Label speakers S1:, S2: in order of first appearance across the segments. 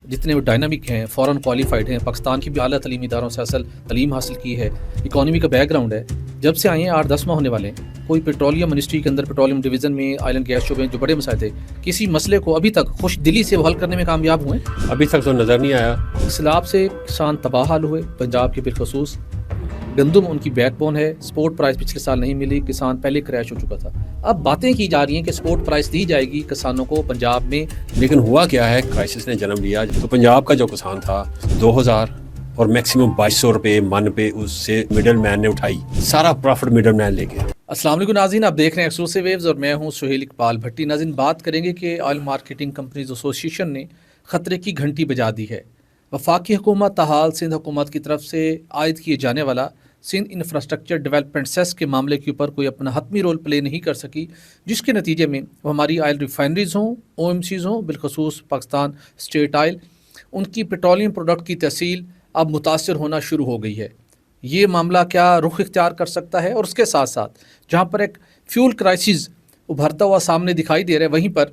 S1: جتنے وہ ڈائنامک ہیں، فوراً کوالیفائڈ ہیں، پاکستان کی بھی اعلیٰ تعلیمی اداروں سے اصل تعلیم حاصل کی ہے، اکانومی کا بیک گراؤنڈ ہے، جب سے آئے ہیں 8-10 ماہ ہونے والے ہیں، کوئی پیٹرولیم منسٹری کے اندر پٹرولیم ڈویژن میں آئل اینڈ گیس شعبے میں جو بڑے مسائل تھے، کسی مسئلے کو ابھی تک خوش دلی سے وہ حل کرنے میں کامیاب ہوئے؟
S2: ابھی تک تو نظر نہیں آیا۔
S1: سیلاب سے کسان تباہ حال ہوئے، پنجاب کے بالخصوص گندم ان کی بیک بون ہے، سپورٹ پرائز پچھلے سال نہیں ملی، کسان پہلے کریش ہو چکا تھا، اب باتیں کی جا رہی ہیں کہ سپورٹ پرائز دی جائے گی کسانوں کو پنجاب میں،
S2: لیکن ہوا کیا ہے، کرائسس نے جنم لیا تو پنجاب کا جو کسان تھا 2000 اور میکسیمم 2200 روپے من پہ اس سے مڈل مین نے اٹھائی، سارا پروفٹ مڈل مین لے گیا۔
S1: السلام علیکم ناظرین، آپ دیکھ رہے ہیں ایکسکلوسیو ویوز اور میں ہوں سہیل اقبال بھٹی۔ ناظرین، بات کریں گے کہ آئل مارکیٹنگ کمپنیز ایسوسی ایشن نے خطرے کی گھنٹی بجا دی ہے۔ وفاقی حکومت تاحال سندھ حکومت کی طرف سے عائد کیے جانے والا سندھ انفراسٹرکچر ڈیولپمنٹ سیس کے معاملے کے اوپر کوئی اپنا حتمی رول پلے نہیں کر سکی، جس کے نتیجے میں وہ ہماری آئل ریفائنریز ہوں، او ایم سیز ہوں، بالخصوص پاکستان اسٹیٹ آئل، ان کی پیٹرولیم پروڈکٹ کی تحصیل اب متاثر ہونا شروع ہو گئی ہے۔ یہ معاملہ کیا رخ اختیار کر سکتا ہے؟ اور اس کے ساتھ ساتھ جہاں پر ایک فیول کرائسس ابھرتا ہوا سامنے دکھائی دے رہا ہے، وہیں پر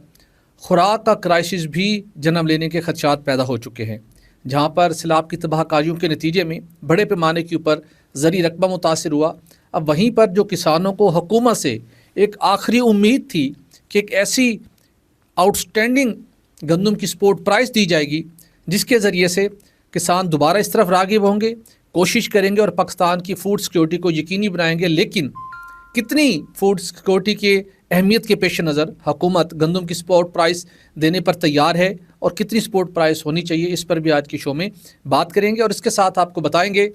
S1: خوراک کا کرائسس بھی جنم لینے کے خدشات پیدا ہو چکے ہیں، جہاں پر سیلاب کی تباہ کاریوں کے نتیجے میں بڑے پیمانے کے اوپر زرعی رقبہ متاثر ہوا۔ اب وہیں پر جو کسانوں کو حکومت سے ایک آخری امید تھی کہ ایک ایسی آؤٹ اسٹینڈنگ گندم کی سپورٹ پرائز دی جائے گی جس کے ذریعے سے کسان دوبارہ اس طرف راغب ہوں گے، کوشش کریں گے اور پاکستان کی فوڈ سیکیورٹی کو یقینی بنائیں گے، لیکن کتنی فوڈ سیکیورٹی کے اہمیت کے پیش نظر حکومت گندم کی سپورٹ پرائز دینے پر تیار ہے اور کتنی سپورٹ پرائز ہونی چاہیے، اس پر بھی آج کی شو میں بات کریں گے۔ اور اس کے ساتھ آپ کو بتائیں گے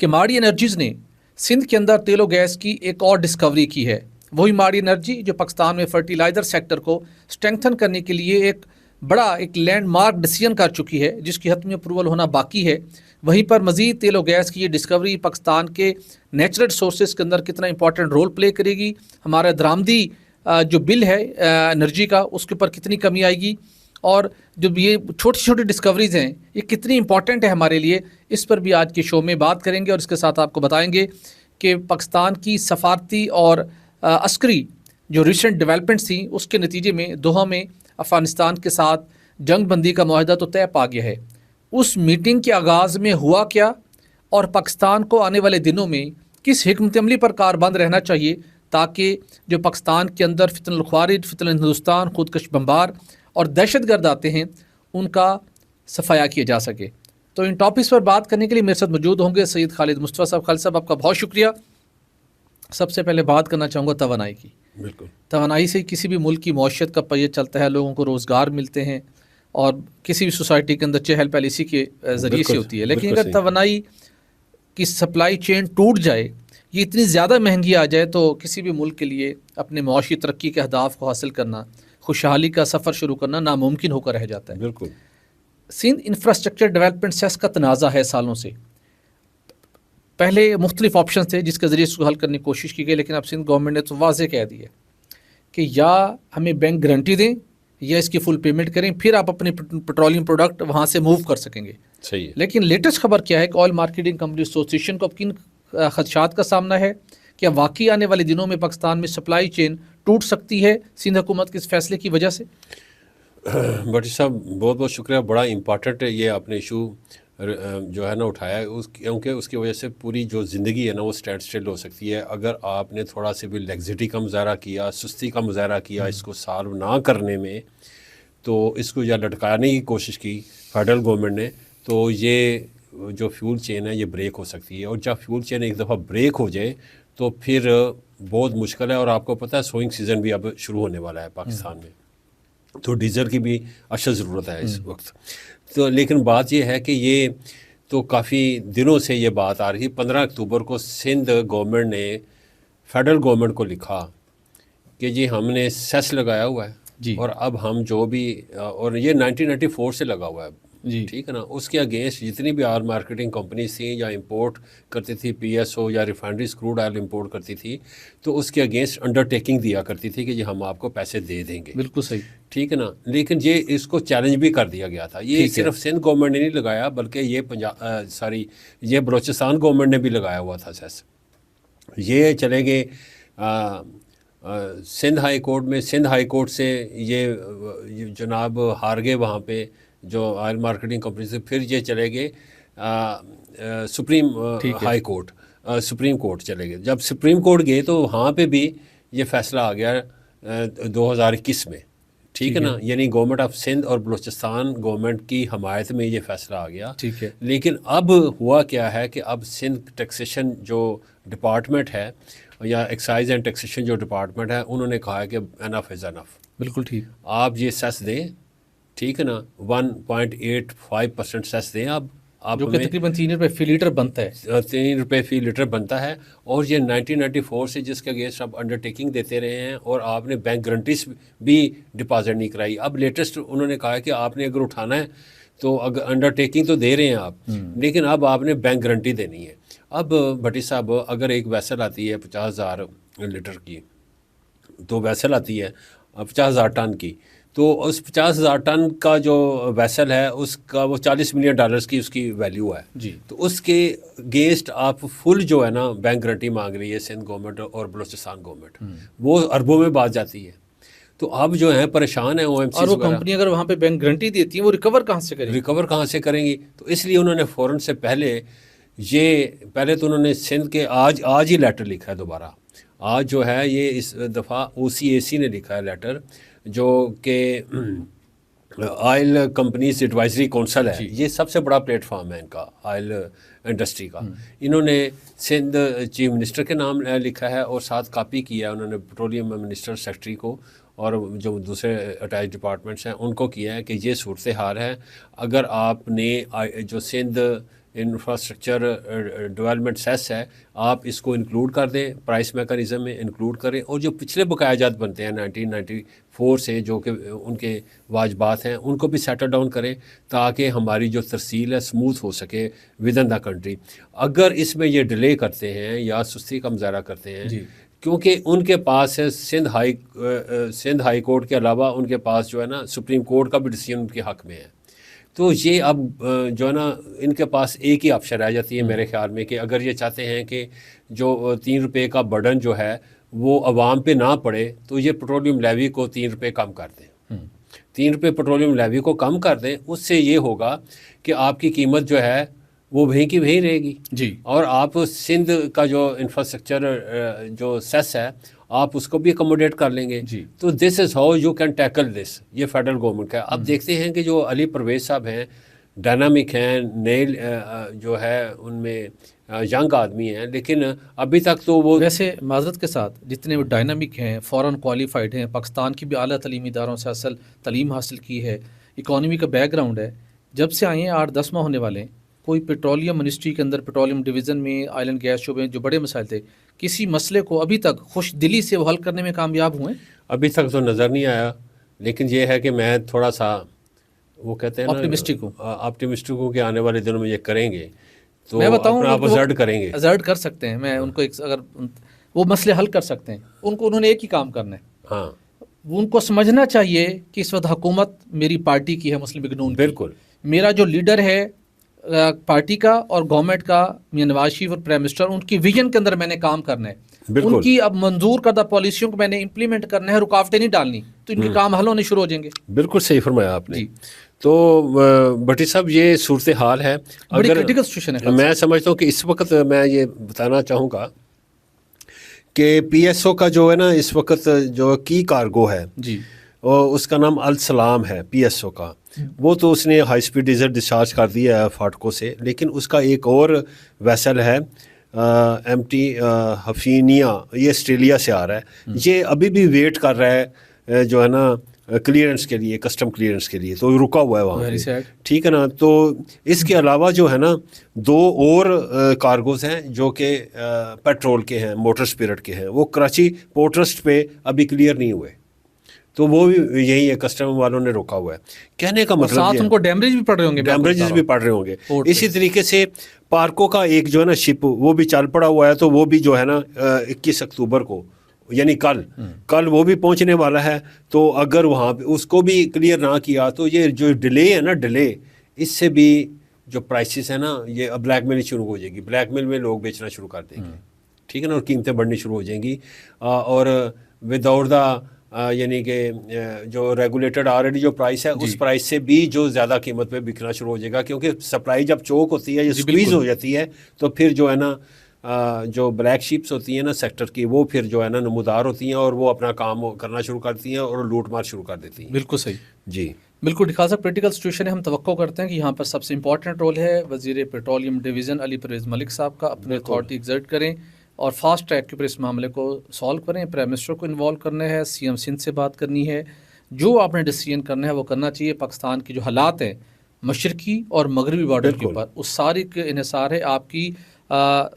S1: کہ ماڑی انرجیز نے سندھ کے اندر تیل و گیس کی ایک اور ڈسکوری کی ہے، وہی ماڑی انرجی جو پاکستان میں فرٹیلائزر سیکٹر کو اسٹرینگتھن کرنے کے لیے ایک لینڈ مارک ڈیسیژن کر چکی ہے، جس کی حتمی اپروول ہونا باقی ہے۔ وہیں پر مزید تیل و گیس کی یہ ڈسکوری پاکستان کے نیچرل ریسورسز کے اندر کتنا امپورٹنٹ رول پلے کرے گی، ہمارا درآمدی جو بل ہے انرجی کا، اس کے اوپر کتنی کمی آئے گی، اور جو یہ چھوٹی چھوٹی ڈسکوریز ہیں یہ کتنی امپورٹنٹ ہے ہمارے لیے، اس پر بھی آج کے شو میں بات کریں گے۔ اور اس کے ساتھ آپ کو بتائیں گے کہ پاکستان کی سفارتی اور عسکری جو ریسنٹ ڈیولپمنٹس تھیں، اس کے نتیجے میں دوحہ میں افغانستان کے ساتھ جنگ بندی کا معاہدہ تو طے پا گیا ہے۔ اس میٹنگ کے آغاز میں ہوا کیا، اور پاکستان کو آنے والے دنوں میں کس حکمت عملی پر کاربند رہنا چاہیے تاکہ جو پاکستان کے اندر فتن الخوارج، فتن ہندوستان، خودکش بمبار اور دہشت گرد آتے ہیں، ان کا صفایا کیا جا سکے۔ تو ان ٹاپکس پر بات کرنے کے لیے میرے ساتھ موجود ہوں گے سید خالد مصطفیٰ صاحب۔ خالد صاحب، آپ کا بہت شکریہ۔ سب سے پہلے بات کرنا چاہوں گا توانائی کی۔
S2: بالکل،
S1: توانائی سے کسی بھی ملک کی معیشت کا پہیہ چلتا ہے، لوگوں کو روزگار ملتے ہیں، اور کسی بھی سوسائٹی کے اندر چہل پہل اسی کے ذریعے سے ہوتی ہے۔ لیکن اگر توانائی کی سپلائی چین ٹوٹ جائے، یہ اتنی زیادہ مہنگی آ جائے، تو کسی بھی ملک کے لیے اپنے معاشی ترقی کے اہداف کو حاصل کرنا، خوشحالی کا سفر شروع کرنا ناممکن ہو کر رہ جاتا ہے۔
S2: بالکل۔
S1: سندھ انفراسٹرکچر ڈیولپمنٹ سیس کا تنازع ہے سالوں سے۔ پہلے مختلف آپشن تھے جس کے ذریعے اس کو حل کرنے کی کوشش کی گئی، لیکن اب سندھ گورنمنٹ نے تو واضح کہہ دی ہے کہ یا ہمیں بینک گارنٹی دیں یا اس کی فل پیمنٹ کریں، پھر آپ اپنے پیٹرولیم پروڈکٹ وہاں سے موو کر سکیں گے۔
S2: صحیح ہے۔
S1: لیکن لیٹسٹ خبر کیا ہے کہ آئل مارکیٹنگ کمپنی ایسوسی ایشن کو اب کن خدشات کا سامنا ہے؟ کیا واقعی آنے والے دنوں میں پاکستان میں سپلائی چین ٹوٹ سکتی ہے سندھ حکومت کے اس فیصلے کی وجہ سے؟
S2: بھٹی صاحب، بہت بہت شکریہ، بڑا امپارٹنٹ ہے یہ آپ نے ایشو جو ہے نا اٹھایا ہے، کیونکہ اس کی وجہ سے پوری جو زندگی ہے نا وہ اسٹینڈ اسٹل ہو سکتی ہے۔ اگر آپ نے تھوڑا سے بھی لیگزٹی کا مظاہرہ کیا، سستی کا مظاہرہ کیا اس کو سالو نہ کرنے میں، تو اس کو یا لٹکانے کی کوشش کی فیڈرل گورنمنٹ نے، تو یہ جو فیول چین ہے یہ بریک ہو سکتی ہے، اور جب فیول چین ایک دفعہ بریک ہو جائے تو پھر بہت مشکل ہے۔ اور آپ کو پتہ ہے سوئنگ سیزن بھی اب شروع ہونے والا ہے پاکستان میں، تو ڈیزل کی بھی اشد ضرورت ہے اس وقت۔ تو لیکن بات یہ ہے کہ یہ تو کافی دنوں سے یہ بات آ رہی ہے۔ 15 اکتوبر کو سندھ گورنمنٹ نے فیڈرل گورنمنٹ کو لکھا کہ جی ہم نے سیس لگایا ہوا ہے
S1: جی،
S2: اور اب ہم جو بھی، اور یہ 1994 سے لگا ہوا ہے،
S1: جی
S2: ٹھیک ہے نا، اس کے اگینسٹ جتنی بھی آئل مارکیٹنگ کمپنیز تھیں یا امپورٹ کرتی تھی پی ایس او یا ریفائنریز کروڈ آئل امپورٹ کرتی تھی، تو اس کے اگینسٹ انڈر ٹیکنگ دیا کرتی تھی کہ یہ ہم آپ کو پیسے دے دیں گے،
S1: بالکل صحیح،
S2: ٹھیک ہے نا۔ لیکن یہ اس کو چیلنج بھی کر دیا گیا تھا، یہ صرف سندھ گورنمنٹ نے نہیں لگایا بلکہ یہ بلوچستان گورنمنٹ نے بھی لگایا ہوا تھا سیس۔ یہ چلے گئے سندھ ہائی کورٹ میں، سندھ ہائی کورٹ سے یہ جناب ہار گئے وہاں پہ جو آئل مارکیٹنگ کمپنی سے، پھر یہ چلے گئے supreme high court, supreme court چلے گئے. جب سپریم کورٹ گئے تو وہاں پہ بھی یہ فیصلہ آ گیا 2021 میں، ٹھیک ہے نا. یعنی گورنمنٹ آف سندھ اور بلوچستان گورنمنٹ کی حمایت میں یہ فیصلہ آ گیا.
S1: ٹھیک ہے.
S2: لیکن اب ہوا کیا ہے کہ اب سندھ ٹیکسیشن جو ڈپارٹمنٹ ہے یا ایکسائز اینڈ ٹیکسیشن جو ڈپارٹمنٹ ہے، انہوں نے کہا ہے کہ انف از انف.
S1: بالکل ٹھیک.
S2: آپ یہ سیس دیں، ٹھیک ہے نا، 1.85% سیس دیں آپ
S1: جو کہ تقریباً 3 روپے فی لیٹر بنتا ہے.
S2: 3 روپے فی لیٹر بنتا ہے. اور یہ 1994 سے جس کے اگینسٹ آپ انڈرٹیکنگ دیتے رہے ہیں، اور آپ نے بینک گارنٹیز بھی ڈپازٹ نہیں کرائی. اب لیٹسٹ انہوں نے کہا کہ آپ نے اگر اٹھانا ہے تو اگر انڈرٹیکنگ تو دے رہے ہیں آپ، لیکن اب آپ نے بینک گارنٹی دینی ہے. اب بھٹی صاحب، اگر ایک ویسل آتی ہے 50,000 لیٹر کی، تو ویسل آتی ہے 50,000 ٹن کی، تو اس 50,000 ٹن کا جو ویسل ہے اس کا وہ $40 ملین کی اس کی ویلیو ہے
S1: جی.
S2: تو اس کے اگینسٹ آپ فل جو ہے نا بینک گارنٹی مانگ رہی ہے سندھ گورنمنٹ اور بلوچستان گورنمنٹ، وہ اربوں میں بات جاتی ہے. تو اب جو ہیں پریشان ہیں او ایم سی.
S1: اور وہ کمپنی اگر وہاں پہ بینک گارنٹی دیتی ہیں، وہ ریکور کہاں سے کریں گی؟
S2: ریکور کہاں سے کریں گی؟ تو اس لیے انہوں نے فوراً سے پہلے تو انہوں نے سندھ کے آج ہی لیٹر لکھا ہے دوبارہ. آج جو ہے یہ اس دفعہ OCAC نے لکھا ہے لیٹر، جو کہ آئل کمپنیز ایڈوائزری کونسل ہے. یہ سب سے بڑا پلیٹ فارم ہے ان کا آئل انڈسٹری کا. انہوں نے سندھ چیف منسٹر کے نام لکھا ہے، اور ساتھ کاپی کیا ہے انہوں نے پیٹرولیم منسٹر سیکٹری کو اور جو دوسرے اٹیچ ڈپارٹمنٹس ہیں ان کو کیا ہے کہ یہ صورتحال ہے. اگر آپ نے جو سندھ انفراسٹرکچر ڈیولپمنٹ سیس ہے، آپ اس کو انکلوڈ کر دیں، پرائس میکانزم میں انکلوڈ کریں، اور جو پچھلے بقایا جات بنتے ہیں 1994 سے جو کہ ان کے واجبات ہیں ان کو بھی سیٹل ڈاؤن کریں، تاکہ ہماری جو ترسیل ہے سموتھ ہو سکے ود ان دا کنٹری. اگر اس میں یہ ڈیلے کرتے ہیں یا سستی کا مظاہرہ کرتے ہیں، کیونکہ ان کے پاس ہے سندھ ہائی کورٹ کے علاوہ ان کے پاس جو ہے نا سپریم کورٹ کا بھی ڈیسیجن ان کے حق میں ہے. تو یہ اب جو ہے نا ان کے پاس ایک ہی آپشن رہ جاتی ہے میرے خیال میں، کہ اگر یہ چاہتے ہیں کہ جو 3 روپے کا برڈن جو ہے وہ عوام پہ نہ پڑے، تو یہ پیٹرولیم لیوی کو 3 روپے کم کر دیں. 3 روپے پیٹرولیم لیوی کو کم کر دیں. اس سے یہ ہوگا کہ آپ کی قیمت جو ہے وہ وہیں کی وہیں رہے گی
S1: جی. اور
S2: آپ سندھ کا جو انفراسٹرکچر جو سیس ہے آپ اس کو بھی اکوموڈیٹ کر لیں گے. تو this is how you can tackle this. یہ فیڈرل گورنمنٹ کا. اب دیکھتے ہیں کہ جو علی پرویز صاحب ہیں، ڈائنامک ہیں، نئے جو ہے ان میں ینگ آدمی ہیں، لیکن ابھی تک تو وہ
S1: ویسے معذرت کے ساتھ جتنے وہ ڈائنامک ہیں، فوراً کوالیفائڈ ہیں، پاکستان کی بھی اعلیٰ تعلیمی اداروں سے اصل تعلیم حاصل کی ہے، اکانومی کا بیک گراؤنڈ ہے، جب سے آئے ہیں 8-10 ماہ ہونے والے ہیں، کوئی پیٹرولیم منسٹری کے اندر پیٹرولیم ڈویژن میں آئل اینڈ گیس شعبے میں جو بڑے مسائل تھے، کسی مسئلے کو ابھی تک خوش دلی سے وہ حل کرنے میں کامیاب ہوئے؟
S2: ابھی تک تو نظر نہیں آیا. لیکن یہ ہے کہ میں تھوڑا سا وہ کہتے ہیں آپٹیمسٹک ہوں کہ آنے والے دنوں میں یہ کریں گے، تو
S1: میں بتاؤں
S2: آپ ازرٹ کریں گے،
S1: ازرٹ کر سکتے ہیں. میں ان کو اگر وہ مسئلے حل کر سکتے ہیں، انہوں نے ایک ہی کام کرنا ہے.
S2: ہاں،
S1: ان کو سمجھنا چاہیے کہ اس وقت حکومت میری پارٹی کی ہے، مسلم لیگ نون کی.
S2: بالکل.
S1: میرا جو لیڈر ہے پارٹی کا اور گورنمنٹ کا، میاں نواز شریف اور پرائم منسٹر، ان کی ویژن کے اندر میں نے کام کرنا ہے. ان کی اب منظور کردہ پالیسیوں کو میں نے امپلیمنٹ کرنا ہے، رکاوٹیں نہیں ڈالنی، تو ان کے کام حل ہونے شروع ہو جائیں گے.
S2: بالکل صحیح فرمایا آپ نے. تو بھٹی صاحب یہ صورتحال ہے.
S1: بڑی کرٹیکل سچویشن ہے.
S2: میں سمجھتا ہوں کہ اس وقت میں یہ بتانا چاہوں گا کہ PSO کا جو ہے نا اس وقت جو کی کارگو ہے
S1: جی،
S2: اور اس کا نام السلام ہے PSO کا، وہ تو اس نے ہائی سپیڈ ڈیزل ڈسچارج کر دیا ہے فاٹکو سے. لیکن اس کا ایک اور ویسل ہے MT ہفینیا، یہ آسٹریلیا سے آ رہا ہے. یہ ابھی بھی ویٹ کر رہا ہے جو ہے نا کلیئرنس کے لیے، کسٹم کلیئرنس کے لیے، تو رکا ہوا ہے وہاں پہ. ٹھیک ہے نا. تو اس کے علاوہ جو ہے نا 2 اور کارگوز ہیں جو کہ پیٹرول کے ہیں، موٹر اسپرٹ کے ہیں، وہ کراچی پورٹ ٹرسٹ پہ ابھی کلیئر نہیں ہوئے، تو وہ بھی یہی ہے کسٹم والوں نے روکا ہوا ہے. کہنے کا مطلب
S1: ساتھ ان کو ڈیمریج بھی پڑ رہے ہوں گے،
S2: ڈیمریجز بھی پڑ رہے ہوں گے. اسی طریقے سے پارکو کا ایک جو ہے نا شپ وہ بھی چل پڑا ہوا ہے، تو وہ بھی جو ہے نا 21 اکتوبر کو، یعنی کل وہ بھی پہنچنے والا ہے. تو اگر وہاں پہ اس کو بھی کلیئر نہ کیا تو یہ جو ڈیلے ہے نا، ڈیلے اس سے بھی جو پرائسز ہیں نا یہ بلیک میل شروع ہو جائے گی. بلیک میل میں لوگ بیچنا شروع کر دیں گے، ٹھیک ہے نا، اور قیمتیں بڑھنی شروع ہو جائیں گی. اور وداؤٹ دا یعنی کہ جو ریگولیٹڈ آلریڈی جو پرائس ہے اس پرائس سے بھی جو زیادہ قیمت پہ بکنا شروع ہو جائے گا، کیونکہ سپلائی جب چوک ہوتی ہے یا سکویز ہو جاتی ہے تو پھر جو ہے نا جو بلیک شیپس ہوتی ہیں نا سیکٹر کی، وہ پھر جو ہے نا نمودار ہوتی ہیں اور وہ اپنا کام کرنا شروع کرتی ہیں اور لوٹ مار شروع کر دیتی ہیں۔
S1: بالکل صحیح
S2: جی
S1: بالکل ڈھکازہ پریکٹیکل سچویشن ہے۔ ہم توقع کرتے ہیں کہ یہاں پر سب سے امپورٹنٹ رول ہے وزیر پیٹرولیم ڈویژن علی پرویز ملک صاحب کا، اپنے اتھارٹی ایگزرٹ کریں اور فاسٹ ٹریک کے اوپر اس معاملے کو سالو کریں۔ پرائم منسٹر کو انوالو کرنا ہے، سی ایم سندھ سے بات کرنی ہے، جو آپ نے ڈیسیژن کرنا ہے وہ کرنا چاہیے۔ پاکستان کی جو حالات ہیں مشرقی اور مغربی بارڈر کے اوپر، اس ساری کا انحصار ہے آپ کی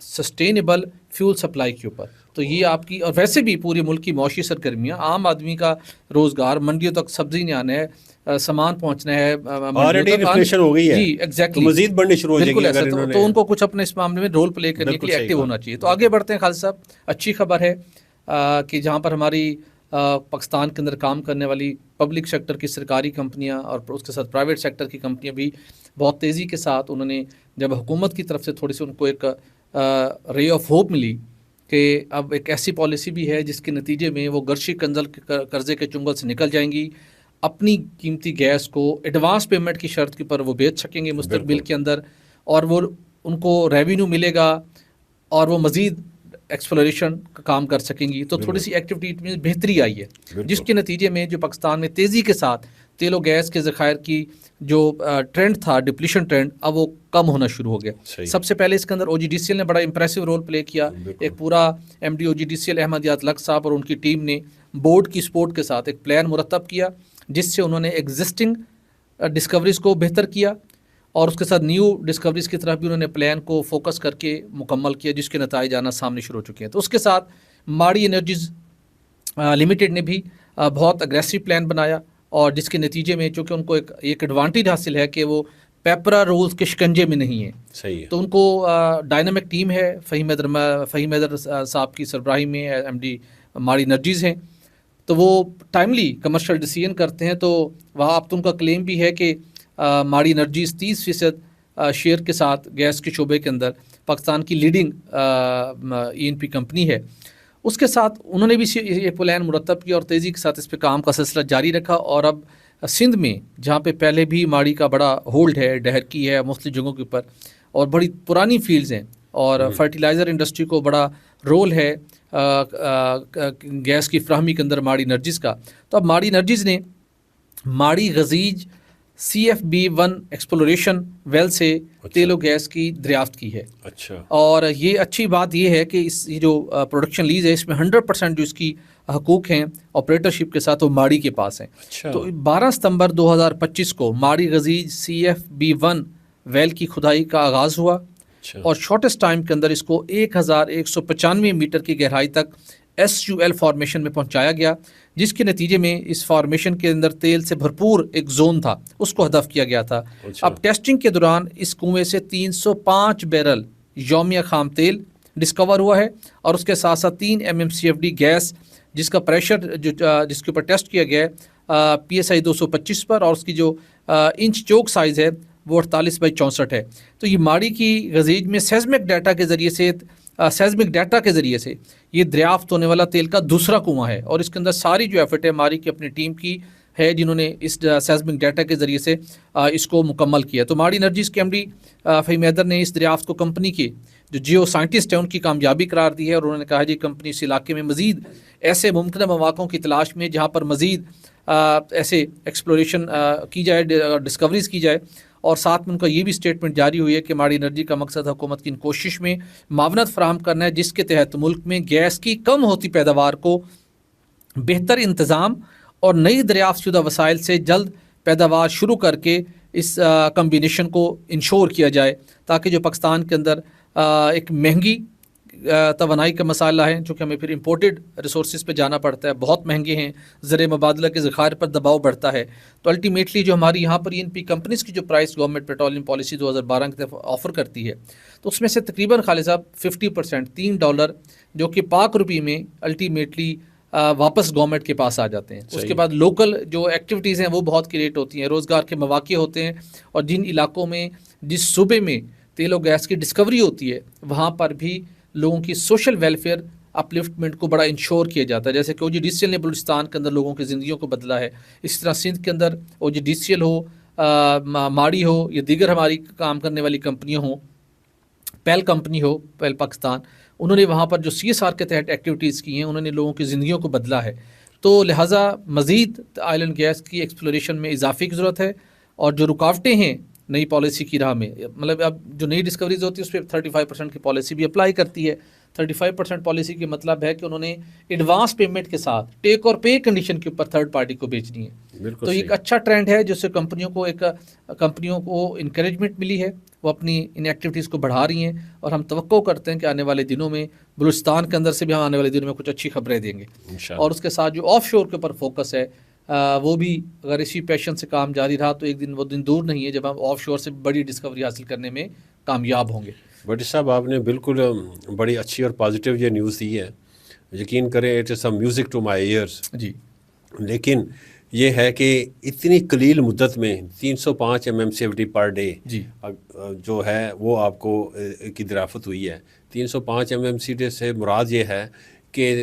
S1: سسٹینیبل فیول سپلائی کے اوپر۔ تو یہ آپ کی، اور ویسے بھی پورے ملک کی معاشی سرگرمیاں، عام آدمی کا روزگار، منڈیوں تک سبزی نہیں آنا ہے، سامان پہنچنا ہے،
S2: آلریڈی انفلیشن ہو گئی ہے
S1: جی ایگزیکٹلی،
S2: مزید بڑھنی شروع ہو جائے گی،
S1: تو ان کو کچھ اپنے اس معاملے میں رول پلے کرنے کے لیے ایکٹیو ہونا چاہیے۔ تو آگے بڑھتے ہیں خالد صاحب، اچھی خبر ہے کہ جہاں پر ہماری پاکستان کے اندر کام کرنے والی پبلک سیکٹر کی سرکاری کمپنیاں اور اس کے ساتھ پرائیویٹ سیکٹر کی کمپنیاں بھی بہت تیزی کے ساتھ، انہوں نے جب حکومت کی طرف سے تھوڑی سی ان کو ایک رے آف ہوپ ملی کہ اب ایک ایسی پالیسی بھی ہے جس کے نتیجے میں وہ گرشی کنزل قرضے کے چنگل سے نکل جائیں گی، اپنی قیمتی گیس کو ایڈوانس پیمنٹ کی شرط کے پر وہ بیچ سکیں گے مستقبل کے اندر، اور وہ ان کو ریونیو ملے گا اور وہ مزید ایکسپلوریشن کا کام کر سکیں گی۔ تو تھوڑی سی ایکٹیویٹی میں بہتری آئی ہے، جس کے نتیجے میں جو پاکستان میں تیزی کے ساتھ تیل و گیس کے ذخائر کی جو ٹرینڈ تھا، ڈپلیشن ٹرینڈ، اب وہ کم ہونا شروع ہو گیا۔ سب سے پہلے اس کے اندر او جی ڈی سی ایل نے بڑا امپریسو رول پلے کیا۔ ایک پورا M D O G D C L Ahmed Hayat Lak صاحب اور ان کی ٹیم نے بورڈ کی سپورٹ کے ساتھ ایک پلان مرتب کیا، جس سے انہوں نے ایگزسٹنگ ڈسکوریز کو بہتر کیا اور اس کے ساتھ نیو ڈسکوریز کی طرف بھی انہوں نے پلان کو فوکس کر کے مکمل کیا، جس کے نتائج آنا سامنے شروع ہو چکے ہیں۔ تو اس کے ساتھ ماڑی انرجیز لمیٹڈ نے بھی بہت اگریسو پلان بنایا، اور جس کے نتیجے میں چونکہ ان کو ایک ایڈوانٹیج حاصل ہے کہ وہ پیپرا رولز کے شکنجے میں نہیں ہیں۔
S2: صحیح ہے۔
S1: تو ان کو ڈائنامک ٹیم ہے، فہیم حیدر صاحب کی سربراہی میں ایم ڈی ماڑی انرجیز ہیں، تو وہ ٹائملی کمرشل ڈیسیژن کرتے ہیں۔ تو وہاں اب تو ان کا کلیم بھی ہے کہ ماڑی انرجیز 30% شیئر کے ساتھ گیس کے شعبے کے اندر پاکستان کی لیڈنگ ای این پی کمپنی ہے۔ اس کے ساتھ انہوں نے بھی یہ پلان مرتب کیا اور تیزی کے ساتھ اس پہ کام کا سلسلہ جاری رکھا، اور اب سندھ میں جہاں پہ پہلے بھی ماڑی کا بڑا ہولڈ ہے، ڈہر کی ہے، مختلف جگہوں کے اوپر، اور بڑی پرانی فیلڈز ہیں، اور فرٹیلائزر انڈسٹری کو بڑا رول ہے گیس کی فراہمی کے اندر ماڑی انرجیز کا۔ تو اب ماڑی انرجیز نے ماڑی غزیج CFB-1 ایکسپلوریشن ویل سے تیل و گیس کی دریافت کی ہے۔
S2: اچھا، اور
S1: یہ اچھی بات یہ ہے کہ اس جو پروڈکشن لیز ہے، اس میں 100% جو اس کی حقوق ہیں آپریٹرشپ کے ساتھ وہ ماڑی کے پاس ہیں۔ تو 12 ستمبر 2025 کو ماڑی غزیج CFB-1 ویل کی کھدائی کا آغاز ہوا، اور شارٹیسٹ ٹائم کے اندر اس کو 1195 میٹر کی گہرائی تک SUL فارمیشن میں پہنچایا گیا، جس کے نتیجے میں اس فارمیشن کے اندر تیل سے بھرپور ایک زون تھا، اس کو ہدف کیا گیا تھا۔ اب ٹیسٹنگ کے دوران اس کنویں سے 305 بیرل یومیہ خام تیل ڈسکور ہوا ہے، اور اس کے ساتھ ساتھ 3 MMCFD گیس، جس کا پریشر جس کے اوپر ٹیسٹ کیا گیا ہے PSI 225 پر، اور اس کی جو انچ چوک سائز ہے وہ 48/64 ہے۔ تو یہ ماڑی کی غزیج میں سیزمک ڈیٹا کے ذریعے سے یہ دریافت ہونے والا تیل کا دوسرا کنواں ہے، اور اس کے اندر ساری جو ایفرٹ ہے ماڑی کی اپنی ٹیم کی ہے، جنہوں نے اس سیزمک ڈیٹا کے ذریعے سے اس کو مکمل کیا۔ تو ماڑی انرجیز کے MD فہیم حیدر نے اس دریافت کو کمپنی کے جو جیو سائنٹسٹ ہیں ان کی کامیابی قرار دی ہے، اور انہوں نے کہا جی کمپنی اس علاقے میں مزید ایسے ممکنہ مواقعوں کی تلاش میں جہاں پر مزید ایسے ایکسپلوریشن کی جائے، ڈسکوریز کی جائے، اور ساتھ میں ان کا یہ بھی سٹیٹمنٹ جاری ہوئی ہے کہ ماڑی انرجی کا مقصد حکومت کی ان کوشش میں معاونت فراہم کرنا ہے، جس کے تحت ملک میں گیس کی کم ہوتی پیداوار کو بہتر انتظام اور نئی دریافت شدہ وسائل سے جلد پیداوار شروع کر کے اس کمبینیشن کو انشور کیا جائے، تاکہ جو پاکستان کے اندر ایک مہنگی توانائی کا مسئلہ ہے، چونکہ ہمیں پھر امپورٹڈ ریسورسز پہ جانا پڑتا ہے، بہت مہنگے ہیں، زر مبادلہ کے ذخائر پر دباؤ بڑھتا ہے، تو الٹیمیٹلی جو ہماری یہاں پر ENP کمپنیز کی جو پرائس گورنمنٹ پیٹرولیم پالیسی 2012 کی طرف آفر کرتی ہے، تو اس میں سے تقریباً خالد صاحب 50% $3 جو کہ پاک روپی میں الٹیمیٹلی واپس گورنمنٹ کے پاس آ جاتے ہیں۔ اس کے بعد لوکل جو ایکٹیویٹیز ہیں وہ بہت کریٹ ہوتی ہیں، روزگار کے مواقع ہوتے ہیں، اور جن علاقوں میں جس صوبے میں تیل و گیس کی ڈسکوری ہوتی ہے وہاں پر بھی لوگوں کی سوشل ویلفیئر اپلفٹمنٹ کو بڑا انشور کیا جاتا ہے. جیسے کہ او جی ڈی سی ایل نے بلوچستان کے اندر لوگوں کی زندگیوں کو بدلا ہے, اسی طرح سندھ کے اندر او جی ڈی سی ایل ہو, ماڑی ہو, یا دیگر ہماری کام کرنے والی کمپنیاں ہوں, پیل کمپنی ہو, پیل پاکستان, انہوں نے وہاں پر جو سی ایس آر کے تحت ایکٹیویٹیز کی ہیں, انہوں نے لوگوں کی زندگیوں کو بدلا ہے. تو لہٰذا مزید آئل اینڈ گیس کی ایکسپلوریشن میں اضافے کی ضرورت ہے, اور جو رکاوٹیں ہیں نئی پالیسی کی راہ میں, مطلب اب جو نئی ڈسکوریز ہوتی ہے اس پہ 35% کی پالیسی بھی اپلائی کرتی ہے. 35% پالیسی کا مطلب ہے کہ انہوں نے ایڈوانس پیمنٹ کے ساتھ ٹیک اور پے کنڈیشن کے اوپر تھرڈ پارٹی کو بیچنی ہے. تو ایک اچھا ٹرینڈ ہے جس سے کمپنیوں کو انکریجمنٹ ملی ہے, وہ اپنی ان ایکٹیویٹیز کو بڑھا رہی ہیں, اور ہم توقع کرتے ہیں کہ آنے والے دنوں میں بلوچستان کے اندر سے بھی ہم آنے والے دنوں میں کچھ اچھی خبریں دیں گے. اور اس کے ساتھ جو آف شور کے اوپر فوکس ہے, وہ بھی اگر اسی پیشن سے کام جاری رہا تو ایک دن وہ دن دور نہیں ہے جب ہم آف شور سے بڑی ڈسکوری حاصل کرنے میں کامیاب ہوں گے.
S2: بھٹی صاحب, آپ نے بالکل بڑی اچھی اور پازیٹیو یہ نیوز دی ہے. یقین کریں it is a music to my ears.
S1: جی,
S2: لیکن یہ ہے کہ اتنی قلیل مدت میں 305 MMCFD پر ڈے
S1: جی,
S2: جو ہے وہ آپ کو کی دریافت ہوئی ہے. 305 MMCFD سے مراد یہ ہے کہ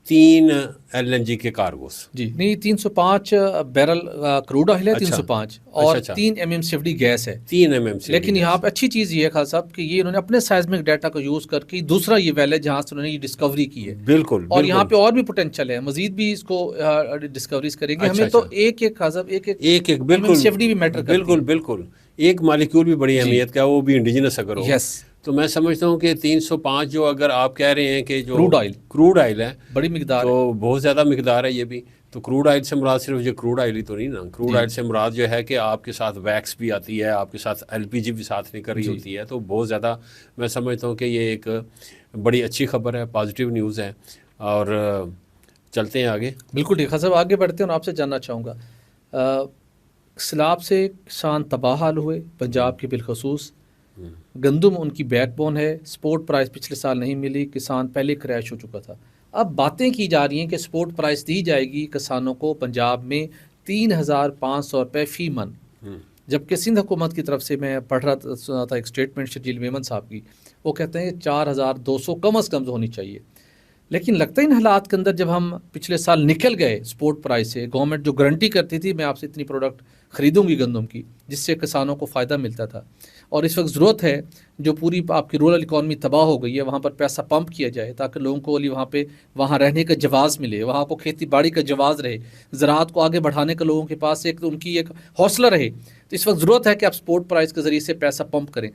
S2: 3 LNG کے کارگوز.
S1: جی نہیں, 305 بیرل کروڈ آئل ہے, 305 اور 3 MMCFD گیس ہے.
S2: 3 MMCFD.
S1: لیکن یہاں پہ اچھی چیز یہ ہے خالد صاحب کہ یہ انہوں نے اپنے سائزمک ڈیٹا کو یوز کر کے دوسرا یہ ویل ہے جہاں سے انہوں نے یہ ڈسکوری کی ہے.
S2: بالکل.
S1: اور یہاں پہ اور بھی پوٹینشیل ہے, مزید بھی اس کو ڈسکوریز کریں گے. ہمیں تو ایک MMCFD بھی میٹر کرتی ہے.
S2: بالکل بالکل, ایک مالیکیول بھی بڑی اہمیت کا ہے, وہ بھی انڈیجنس اگر ہو.
S1: یس,
S2: تو میں سمجھتا ہوں کہ 305 جو اگر آپ کہہ رہے ہیں کہ جو
S1: کروڈ
S2: آئل ہے
S1: بڑی مقدار,
S2: تو بہت زیادہ مقدار ہے یہ بھی. تو کروڈ آئل سے مراد صرف یہ کروڈ آئل ہی تو نہیں نا. کروڈ آئل سے مراد جو ہے کہ آپ کے ساتھ ویکس بھی آتی ہے, آپ کے ساتھ LPG بھی ساتھ نکل رہی ہوتی ہے. تو بہت زیادہ میں سمجھتا ہوں کہ یہ ایک بڑی اچھی خبر ہے, پازیٹیو نیوز ہے. اور چلتے ہیں آگے.
S1: بالکل ٹھیک ہے صاحب, آگے بڑھتے ہیں. اور آپ سے جاننا چاہوں گا, سیلاب سے کسان تباہ حال ہوئے پنجاب کے بالخصوص. گندم ان کی بیک بون ہے. سپورٹ پرائز پچھلے سال نہیں ملی, کسان پہلے کریش ہو چکا تھا. اب باتیں کی جا رہی ہیں کہ سپورٹ پرائز دی جائے گی کسانوں کو پنجاب میں 3,500 روپے فی من, جبکہ سندھ حکومت کی طرف سے میں پڑھ رہا تھا ایک اسٹیٹمنٹ شرجیل میمن صاحب کی, وہ کہتے ہیں 4,200 کم از کم ہونی چاہیے. لیکن لگتا ہے ان حالات کے اندر جب ہم پچھلے سال نکل گئے سپورٹ پرائز سے, گورنمنٹ جو گارنٹی کرتی تھی میں آپ سے اتنی پروڈکٹ خریدوں گی گندم کی, جس سے کسانوں کو فائدہ ملتا تھا, اور اس وقت ضرورت ہے جو پوری آپ کی رورل اکانومی تباہ ہو گئی ہے وہاں پر پیسہ پمپ کیا جائے تاکہ لوگوں کو وہاں رہنے کا جواز ملے, وہاں کو کھیتی باڑی کا جواز رہے, زراعت کو آگے بڑھانے کا لوگوں کے پاس ان کی ایک حوصلہ رہے. تو اس وقت ضرورت ہے کہ آپ سپورٹ پرائز کے ذریعے سے پیسہ پمپ کریں.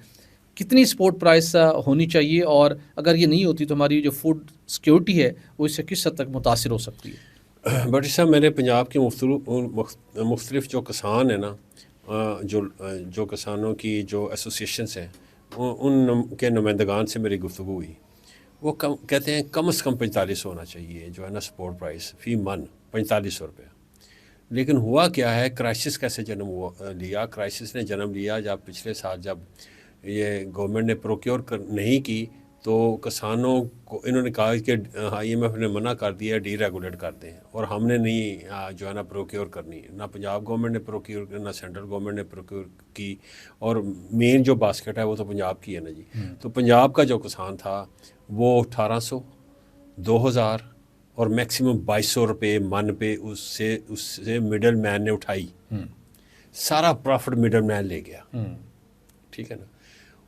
S1: کتنی سپورٹ پرائز ہونی چاہیے, اور اگر یہ نہیں ہوتی تو ہماری جو فوڈ سیکیورٹی ہے وہ اس سے کس حد تک متاثر ہو سکتی ہے؟
S2: بھٹی صاحب, میرے پنجاب کے مختلف جو کسان ہیں نا, جو کسانوں کی جو ایسوسیشنس ہیں, ان کے نمائندگان سے میری گفتگو ہوئی. وہ کہتے ہیں کم از کم 45 ہونا چاہیے جو ہے نا سپورٹ پرائز فی من, 4500 روپے. لیکن ہوا کیا ہے, کرائسس کیسے جنم لیا؟ کرائسس نے جنم لیا جب پچھلے سال جب یہ گورنمنٹ نے پروکیور نہیں کی تو کسانوں کو انہوں نے کہا کہ IMF نے منع کر دیا ڈی ریگولیٹ کر دیں, اور ہم نے نہیں جو ہے نا پروکیور کرنی, نہ پنجاب گورنمنٹ نے پروکیور نہ سینٹرل گورنمنٹ نے پروکیور کی, اور مین جو باسکٹ ہے وہ تو پنجاب کی ہے نا جی. تو پنجاب کا جو کسان تھا وہ 1,800 2,000 اور میکسیمم 2,200 روپے من پہ اس سے مڈل مین نے اٹھائی. سارا پروفٹ مڈل مین لے گیا, ٹھیک ہے نا.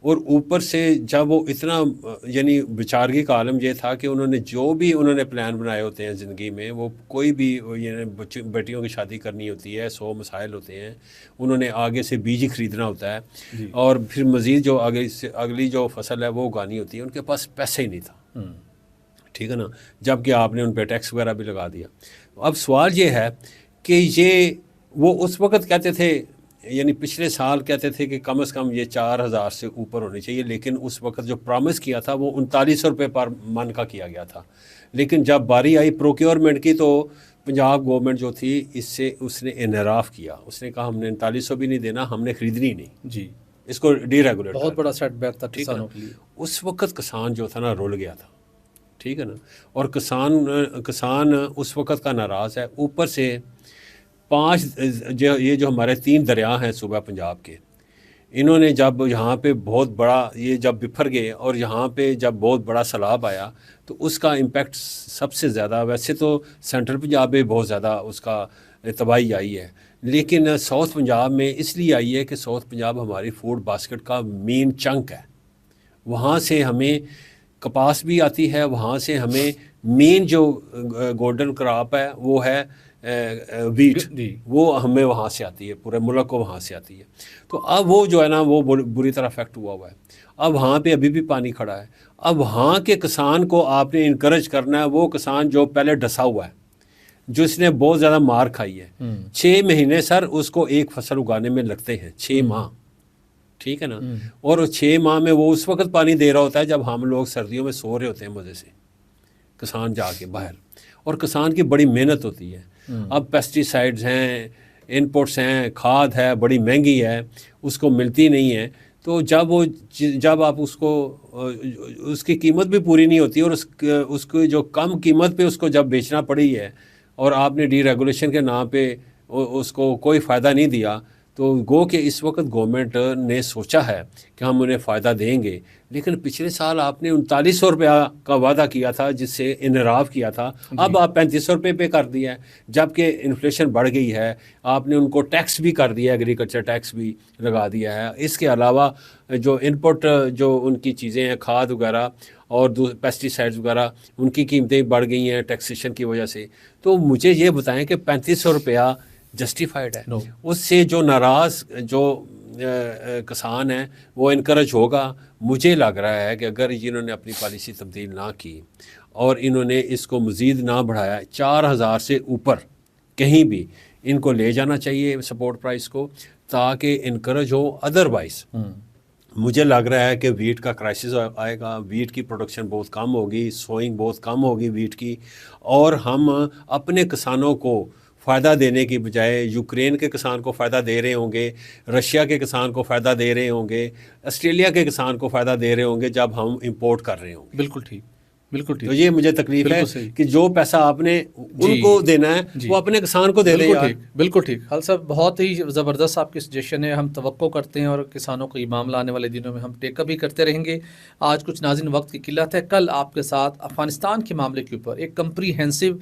S2: اور اوپر سے جب وہ اتنا یعنی بیچارگی کا عالم یہ تھا کہ انہوں نے پلان بنائے ہوتے ہیں زندگی میں, وہ کوئی بھی یعنی بیٹیوں کی شادی کرنی ہوتی ہے, 100 مسائل ہوتے ہیں, انہوں نے آگے سے بیج خریدنا ہوتا ہے اور پھر مزید جو اگلی جو فصل ہے وہ اگانی ہوتی ہے, ان کے پاس پیسے ہی نہیں تھا, ٹھیک ہے نا. جب کہ آپ نے ان پہ ٹیکس وغیرہ بھی لگا دیا. اب سوال یہ ہے کہ وہ اس وقت کہتے تھے, یعنی پچھلے سال کہتے تھے کہ کم از کم یہ 4,000 سے اوپر ہونی چاہیے, لیکن اس وقت جو پرامس کیا تھا وہ 3,900 روپے پر من کا کیا گیا تھا. لیکن جب باری آئی پروکیورمنٹ کی تو پنجاب گورنمنٹ جو تھی اس نے انحراف کیا, اس نے کہا ہم نے 3,900 بھی نہیں دینا, ہم نے خریدنی نہیں جی, اس کو ڈی ریگولیٹ.
S1: بہت بڑا سیٹ بیک تھا کسانوں کے لیے.
S2: اس وقت کسان جو تھا نا رول گیا تھا, ٹھیک ہے نا. اور کسان اس وقت کا ناراض ہے. اوپر سے یہ جو ہمارے 3 دریا ہیں صوبہ پنجاب کے, انہوں نے جب یہاں پہ بہت بڑا یہ جب بکھر گئے اور یہاں پہ جب بہت بڑا سیلاب آیا تو اس کا امپیکٹ سب سے زیادہ، ویسے تو سینٹرل پنجاب میں بہت زیادہ اس کا تباہی آئی ہے، لیکن ساؤتھ پنجاب میں اس لیے آئی ہے کہ ساؤتھ پنجاب ہماری فوڈ باسکٹ کا مین چنک ہے، وہاں سے ہمیں کپاس بھی آتی ہے، وہاں سے ہمیں مین جو گولڈن کراپ ہے وہ ہے ویٹ،
S1: جی
S2: وہ ہمیں وہاں سے آتی ہے، پورے ملک کو وہاں سے آتی ہے۔ تو اب وہ جو ہے نا وہ بری طرح افیکٹ ہوا ہے، اب وہاں پہ ابھی بھی پانی کھڑا ہے۔ اب وہاں کے کسان کو آپ نے انکریج کرنا ہے، وہ کسان جو پہلے ڈسا ہوا ہے، جو اس نے بہت زیادہ مار کھائی ہے، 6 مہینے سر اس کو ایک فصل اگانے میں لگتے ہیں، 6 ماہ، ٹھیک ہے نا، اور 6 ماہ میں وہ اس وقت پانی دے رہا ہوتا ہے جب ہم لوگ سردیوں میں سو رہے ہوتے ہیں مزے سے، کسان جا کے باہر، اور کسان کی بڑی محنت ہوتی ہے۔ اب پیسٹی سائڈز ہیں، انپوٹس ہیں، کھاد ہے بڑی مہنگی ہے، اس کو ملتی نہیں ہے، تو جب آپ اس کو اس کی قیمت بھی پوری نہیں ہوتی، اور اس کو جو کم قیمت پہ اس کو جب بیچنا پڑی ہے اور آپ نے ڈی ریگولیشن کے نام پہ اس کو کوئی فائدہ نہیں دیا، تو گو کہ اس وقت گورنمنٹ نے سوچا ہے کہ ہم انہیں فائدہ دیں گے، لیکن پچھلے سال آپ نے 3900 روپیہ کا وعدہ کیا تھا جس سے انحراف کیا تھا، اب آپ 3500 روپے پہ کر دیا ہے، جبکہ انفلیشن بڑھ گئی ہے، آپ نے ان کو ٹیکس بھی کر دیا ہے، ایگریکلچر ٹیکس بھی لگا دیا ہے، اس کے علاوہ جو انپٹ جو ان کی چیزیں ہیں کھاد وغیرہ اور پیسٹی سائڈز وغیرہ ان کی قیمتیں بڑھ گئی ہیں ٹیکسیشن کی وجہ سے۔ تو مجھے یہ بتائیں کہ 3500 روپیہ جسٹیفائڈ ہے؟ اس سے جو ناراض جو کسان ہیں وہ انکریج ہوگا؟ مجھے لگ رہا ہے کہ اگر انہوں نے اپنی پالیسی تبدیل نہ کی اور انہوں نے اس کو مزید نہ بڑھایا، 4000 سے اوپر کہیں بھی ان کو لے جانا چاہیے سپورٹ پرائس کو، تاکہ انکریج ہو۔ ادروائز مجھے لگ رہا ہے کہ ویٹ کا کرائسس آئے گا، ویٹ کی پروڈکشن بہت کم ہوگی، سوئنگ بہت کم ہوگی ویٹ کی، اور ہم اپنے کسانوں کو فائدہ دینے کی بجائے یوکرین کے کسان کو فائدہ دے رہے ہوں گے، رشیا کے کسان کو فائدہ دے رہے ہوں گے، آسٹریلیا کے کسان کو فائدہ دے رہے ہوں گے جب ہم امپورٹ کر رہے ہوں گے۔
S1: بالکل ٹھیک، بالکل ٹھیک،
S2: تو یہ مجھے تکلیف ہے کہ جو پیسہ آپ نے ان کو دینا ہے وہ اپنے کسان کو دے دیں یار۔
S1: بالکل ٹھیک حال صاحب، بہت ہی زبردست آپ کی سجیشن ہے، ہم توقع کرتے ہیں اور کسانوں کو یہ معاملہ آنے والے دنوں میں ہم ٹیک اپ بھی کرتے رہیں گے۔ آج کچھ ناظرین وقت کی قلت ہے، کل آپ کے ساتھ افغانستان کے معاملے کے اوپر ایک کمپریہنسو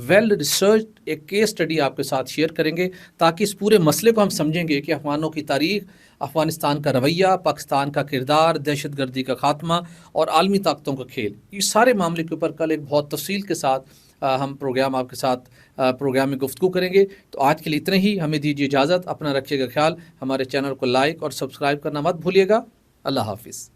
S1: ویل ریسرچ ایک کیس اسٹڈی آپ کے ساتھ شیئر کریں گے، تاکہ اس پورے مسئلے کو ہم سمجھیں گے کہ افغانوں کی تاریخ، افغانستان کا رویہ، پاکستان کا کردار، دہشت گردی کا خاتمہ اور عالمی طاقتوں کا کھیل، اس سارے معاملے کے اوپر کل ایک بہت تفصیل کے ساتھ ہم پروگرام آپ کے ساتھ پروگرام میں گفتگو کریں گے۔ تو آج کے لیے اتنا ہی، ہمیں دیجیے اجازت، اپنا رکھیے گا خیال، ہمارے چینل کو لائک اور سبسکرائب کرنا مت بھولیے گا۔ اللہ حافظ۔